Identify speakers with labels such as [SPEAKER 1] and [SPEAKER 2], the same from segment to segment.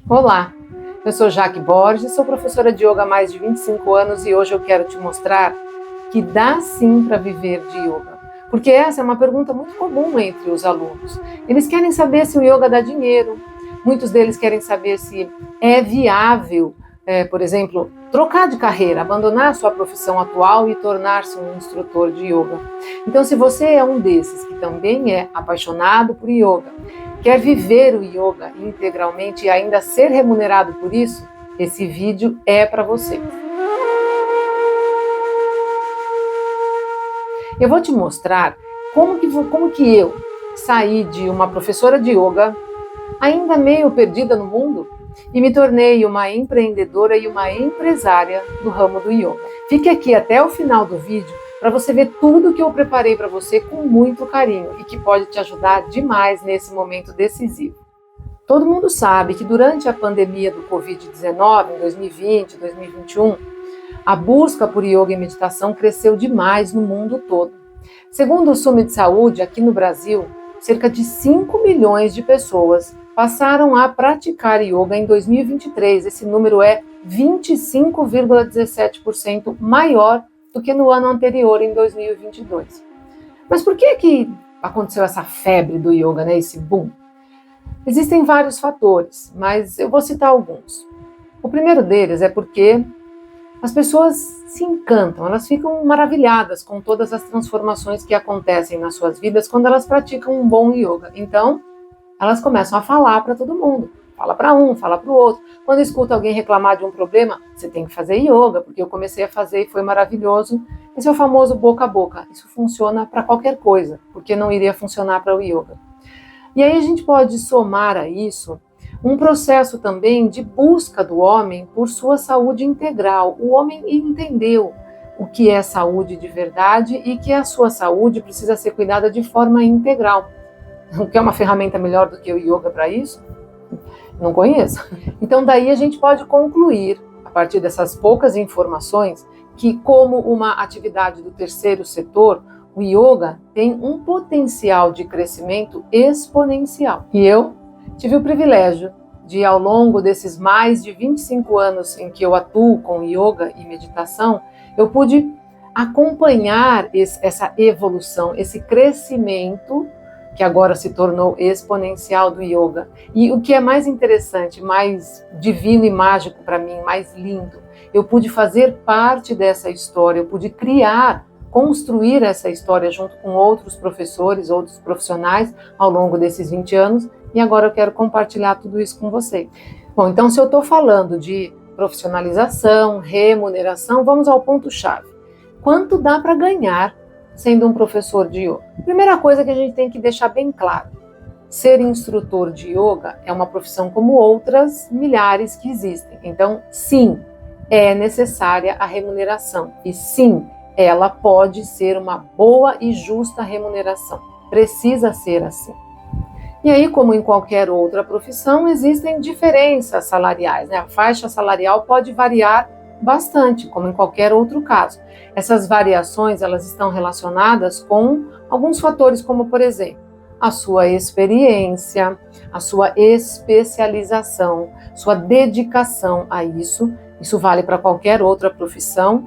[SPEAKER 1] Olá, eu sou Jaque Borges, sou professora de yoga há mais de 25 anos e hoje eu quero te mostrar que dá sim para viver de yoga. Porque essa é uma pergunta muito comum entre os alunos. Eles querem saber se o yoga dá dinheiro, muitos deles querem saber se é viável, por exemplo, trocar de carreira, abandonar sua profissão atual e tornar-se um instrutor de yoga. Então, se você é um desses que também é apaixonado por yoga, quer viver o yoga integralmente e ainda ser remunerado por isso, esse vídeo é para você. Eu vou te mostrar como que eu saí de uma professora de yoga, ainda meio perdida no mundo, e me tornei uma empreendedora e uma empresária do ramo do yoga. Fique aqui até o final do vídeo para você ver tudo que eu preparei para você com muito carinho e que pode te ajudar demais nesse momento decisivo. Todo mundo sabe que durante a pandemia do Covid-19, em 2020, 2021, a busca por yoga e meditação cresceu demais no mundo todo. Segundo o Summit Saúde, aqui no Brasil, cerca de 5 milhões de pessoas passaram a praticar yoga em 2023. Esse número é 25,17% maior do que no ano anterior, em 2022. Mas por que aconteceu essa febre do yoga, né? Esse boom? Existem vários fatores, mas eu vou citar alguns. O primeiro deles é porque as pessoas se encantam, elas ficam maravilhadas com todas as transformações que acontecem nas suas vidas quando elas praticam um bom yoga. Então, elas começam a falar para todo mundo. Fala para um, fala para o outro. Quando escuta alguém reclamar de um problema, você tem que fazer yoga, porque eu comecei a fazer e foi maravilhoso. Esse é o famoso boca a boca. Isso funciona para qualquer coisa, porque não iria funcionar para o yoga. E aí a gente pode somar a isso um processo também de busca do homem por sua saúde integral. O homem entendeu o que é saúde de verdade e que a sua saúde precisa ser cuidada de forma integral. Não quer uma ferramenta melhor do que o yoga para isso? Não conheço. Então daí a gente pode concluir, a partir dessas poucas informações, que como uma atividade do terceiro setor, o yoga tem um potencial de crescimento exponencial. E eu tive o privilégio de, ao longo desses mais de 25 anos em que eu atuo com yoga e meditação, eu pude acompanhar essa evolução, esse crescimento que agora se tornou exponencial do yoga. E o que é mais interessante, mais divino e mágico para mim, mais lindo, eu pude fazer parte dessa história, eu pude construir essa história junto com outros professores, outros profissionais ao longo desses 20 anos, e agora eu quero compartilhar tudo isso com você. Bom, então se eu estou falando de profissionalização, remuneração, vamos ao ponto-chave. Quanto dá para ganhar sendo um professor de yoga? Primeira coisa que a gente tem que deixar bem claro: ser instrutor de yoga é uma profissão como outras milhares que existem. Então, sim, é necessária a remuneração. E sim, ela pode ser uma boa e justa remuneração. Precisa ser assim. E aí, como em qualquer outra profissão, existem diferenças salariais, né? A faixa salarial pode variar bastante, como em qualquer outro caso. Essas variações, elas estão relacionadas com alguns fatores, como, por exemplo, a sua experiência, a sua especialização, sua dedicação a isso. Isso vale para qualquer outra profissão.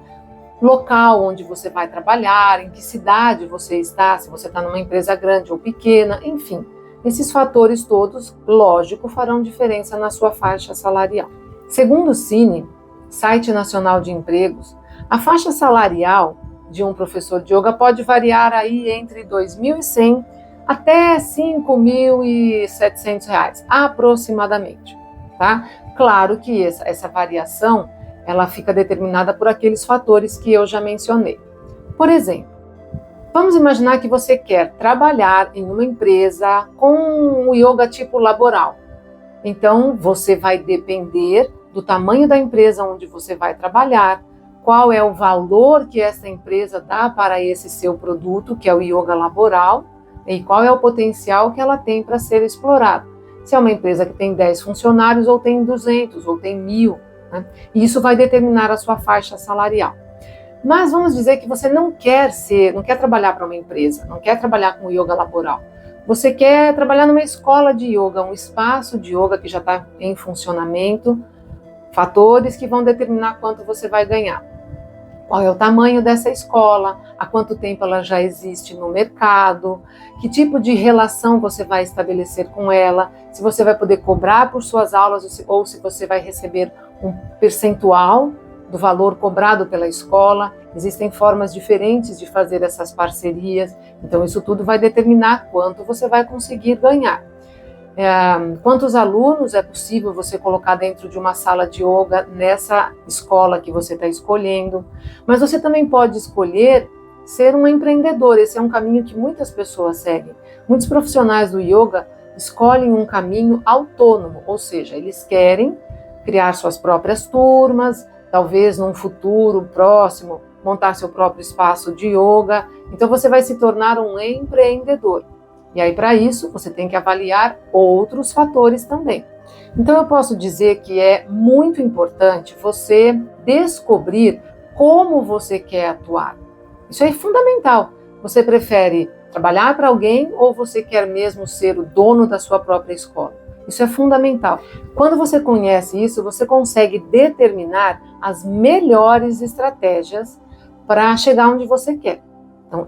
[SPEAKER 1] Local onde você vai trabalhar, em que cidade você está, se você está numa empresa grande ou pequena, enfim. Esses fatores todos, lógico, farão diferença na sua faixa salarial. Segundo o Cine, Site Nacional de Empregos, a faixa salarial de um professor de yoga pode variar aí entre R$ 2.100 até R$ 5.700, aproximadamente, tá? Claro que essa variação, ela fica determinada por aqueles fatores que eu já mencionei. Por exemplo, vamos imaginar que você quer trabalhar em uma empresa com um yoga tipo laboral. Então, você vai depender do tamanho da empresa onde você vai trabalhar, qual é o valor que essa empresa dá para esse seu produto, que é o yoga laboral, e qual é o potencial que ela tem para ser explorado. Se é uma empresa que tem 10 funcionários, ou tem 200, ou tem 1.000, né? Isso vai determinar a sua faixa salarial. Mas vamos dizer que você não quer trabalhar para uma empresa, não quer trabalhar com yoga laboral. Você quer trabalhar numa escola de yoga, um espaço de yoga que já está em funcionamento, fatores que vão determinar quanto você vai ganhar. Qual é o tamanho dessa escola, há quanto tempo ela já existe no mercado, que tipo de relação você vai estabelecer com ela, se você vai poder cobrar por suas aulas ou se você vai receber um percentual do valor cobrado pela escola. Existem formas diferentes de fazer essas parcerias, então isso tudo vai determinar quanto você vai conseguir ganhar. Quantos alunos é possível você colocar dentro de uma sala de yoga nessa escola que você está escolhendo, mas você também pode escolher ser um empreendedor. Esse é um caminho que muitas pessoas seguem. Muitos profissionais do yoga escolhem um caminho autônomo, ou seja, eles querem criar suas próprias turmas, talvez num futuro próximo montar seu próprio espaço de yoga. Então você vai se tornar um empreendedor. E aí, para isso, você tem que avaliar outros fatores também. Então, eu posso dizer que é muito importante você descobrir como você quer atuar. Isso é fundamental. Você prefere trabalhar para alguém ou você quer mesmo ser o dono da sua própria escola? Isso é fundamental. Quando você conhece isso, você consegue determinar as melhores estratégias para chegar onde você quer. Então,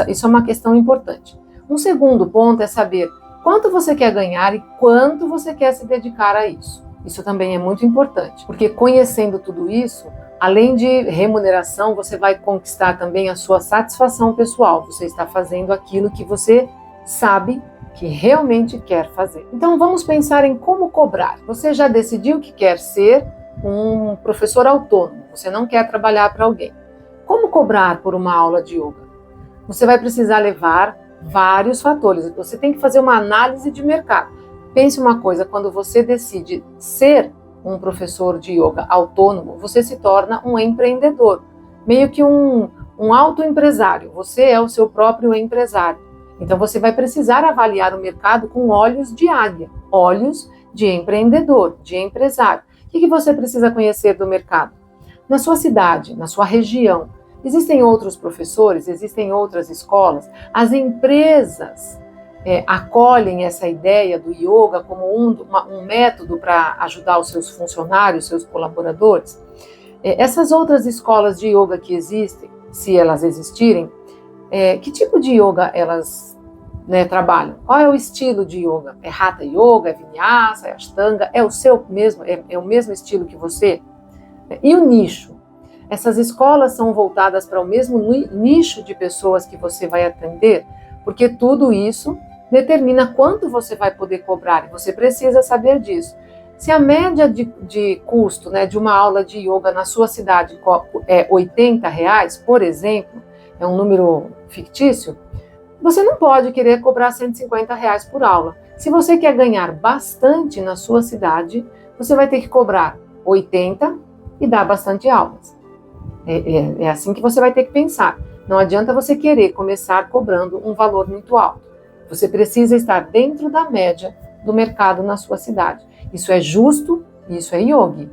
[SPEAKER 1] isso é uma questão importante. Um segundo ponto é saber quanto você quer ganhar e quanto você quer se dedicar a isso. Isso também é muito importante, porque conhecendo tudo isso, além de remuneração, você vai conquistar também a sua satisfação pessoal. Você está fazendo aquilo que você sabe que realmente quer fazer. Então vamos pensar em como cobrar. Você já decidiu que quer ser um professor autônomo, você não quer trabalhar para alguém. Como cobrar por uma aula de yoga? Você vai precisar levar vários fatores. Você tem que fazer uma análise de mercado. Pense uma coisa, quando você decide ser um professor de yoga autônomo, você se torna um empreendedor, meio que um autoempresário. Você é o seu próprio empresário. Então você vai precisar avaliar o mercado com olhos de águia, olhos de empreendedor, de empresário. O que você precisa conhecer do mercado? Na sua cidade, na sua região, existem outros professores, existem outras escolas, as empresas acolhem essa ideia do yoga como um método para ajudar os seus funcionários, seus colaboradores. Essas outras escolas de yoga que existem, se elas existirem, que tipo de yoga elas trabalham? Qual é o estilo de yoga? É Hatha Yoga, é Vinyasa, é Ashtanga? É o seu mesmo, é o mesmo estilo que você? E o nicho? Essas escolas são voltadas para o mesmo nicho de pessoas que você vai atender, porque tudo isso determina quanto você vai poder cobrar, e você precisa saber disso. Se a média de custo de uma aula de yoga na sua cidade é R$80, por exemplo, é um número fictício, você não pode querer cobrar R$150 por aula. Se você quer ganhar bastante na sua cidade, você vai ter que cobrar 80 e dar bastante aulas. É assim que você vai ter que pensar. Não adianta você querer começar cobrando um valor muito alto. Você precisa estar dentro da média do mercado na sua cidade. Isso é justo e isso é yogi.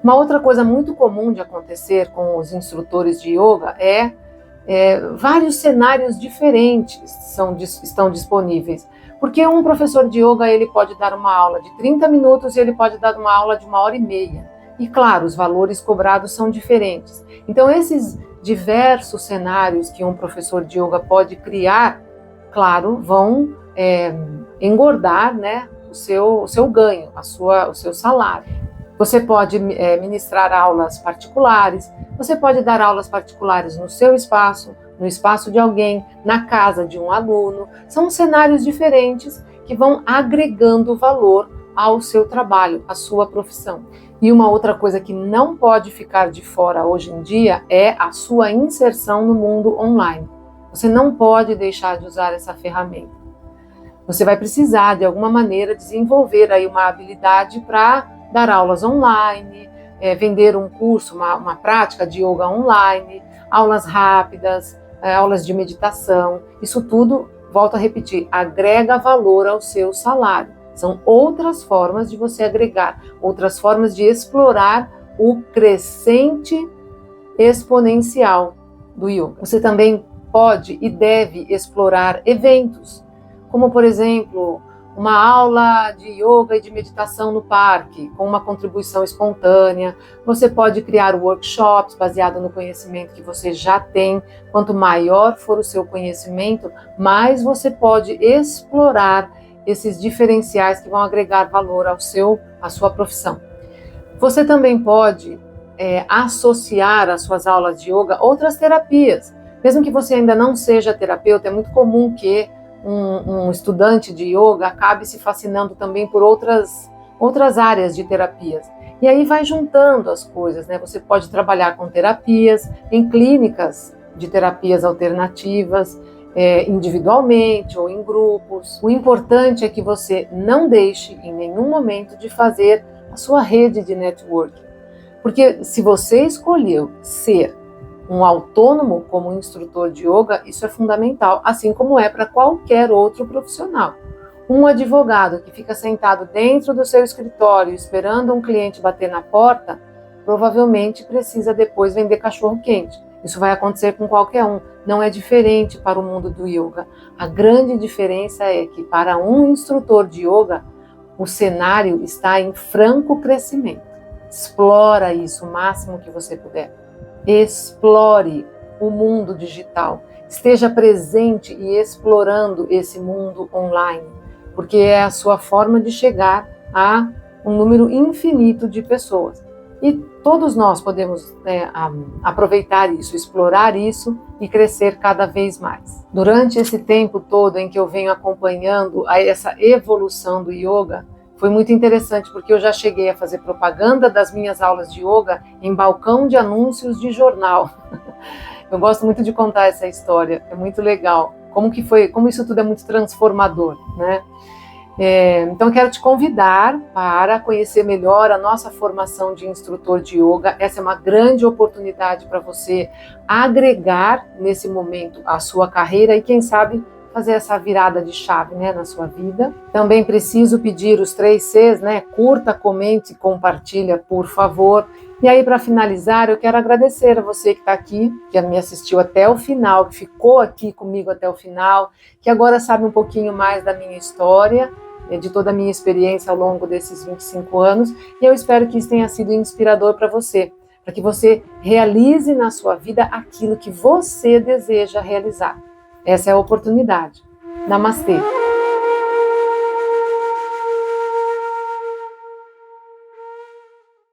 [SPEAKER 1] Uma outra coisa muito comum de acontecer com os instrutores de yoga vários cenários diferentes estão disponíveis. Porque um professor de yoga ele pode dar uma aula de 30 minutos e ele pode dar uma aula de 1h30. E claro, os valores cobrados são diferentes. Então, esses diversos cenários que um professor de yoga pode criar, claro, vão engordar o seu ganho, o seu salário. Você pode ministrar aulas particulares, você pode dar aulas particulares no seu espaço, no espaço de alguém, na casa de um aluno. São cenários diferentes que vão agregando valor ao seu trabalho, à sua profissão. E uma outra coisa que não pode ficar de fora hoje em dia é a sua inserção no mundo online. Você não pode deixar de usar essa ferramenta. Você vai precisar, de alguma maneira, desenvolver aí uma habilidade para dar aulas online, vender um curso, uma prática de yoga online, aulas rápidas, aulas de meditação. Isso tudo, volto a repetir, agrega valor ao seu salário. São outras formas de você agregar, outras formas de explorar o crescente exponencial do yoga. Você também pode e deve explorar eventos. como por exemplo, uma aula de yoga e de meditação no parque, com uma contribuição espontânea. Você pode criar workshops baseados no conhecimento que você já tem. Quanto maior for o seu conhecimento, mais você pode explorar esses diferenciais que vão agregar valor à sua profissão. Você também pode associar às suas aulas de yoga outras terapias. Mesmo que você ainda não seja terapeuta, é muito comum que um estudante de yoga acabe se fascinando também por outras áreas de terapias. E aí vai juntando as coisas, né? Você pode trabalhar com terapias, em clínicas de terapias alternativas, individualmente ou em grupos. O importante é que você não deixe em nenhum momento de fazer a sua rede de networking. Porque se você escolheu ser um autônomo como instrutor de yoga, isso é fundamental, assim como é para qualquer outro profissional. Um advogado que fica sentado dentro do seu escritório esperando um cliente bater na porta, provavelmente precisa depois vender cachorro-quente. Isso vai acontecer com qualquer um, não é diferente para o mundo do yoga. A grande diferença é que para um instrutor de yoga, o cenário está em franco crescimento. Explora isso o máximo que você puder. Explore o mundo digital, esteja presente e explorando esse mundo online, porque é a sua forma de chegar a um número infinito de pessoas. E todos nós podemos aproveitar isso, explorar isso e crescer cada vez mais. Durante esse tempo todo em que eu venho acompanhando essa evolução do yoga, foi muito interessante, porque eu já cheguei a fazer propaganda das minhas aulas de yoga em balcão de anúncios de jornal. Eu gosto muito de contar essa história, é muito legal. Como isso tudo é muito transformador, né? Então, quero te convidar para conhecer melhor a nossa formação de instrutor de yoga. Essa é uma grande oportunidade para você agregar nesse momento a sua carreira e, quem sabe, fazer essa virada de chave, né, na sua vida. Também preciso pedir os 3 Cs, né? Curta, comente, compartilha, por favor. E aí, para finalizar, eu quero agradecer a você que está aqui, que me assistiu até o final, que ficou aqui comigo até o final, que agora sabe um pouquinho mais da minha história, de toda a minha experiência ao longo desses 25 anos. E eu espero que isso tenha sido inspirador para você, para que você realize na sua vida aquilo que você deseja realizar. Essa é a oportunidade. Namastê!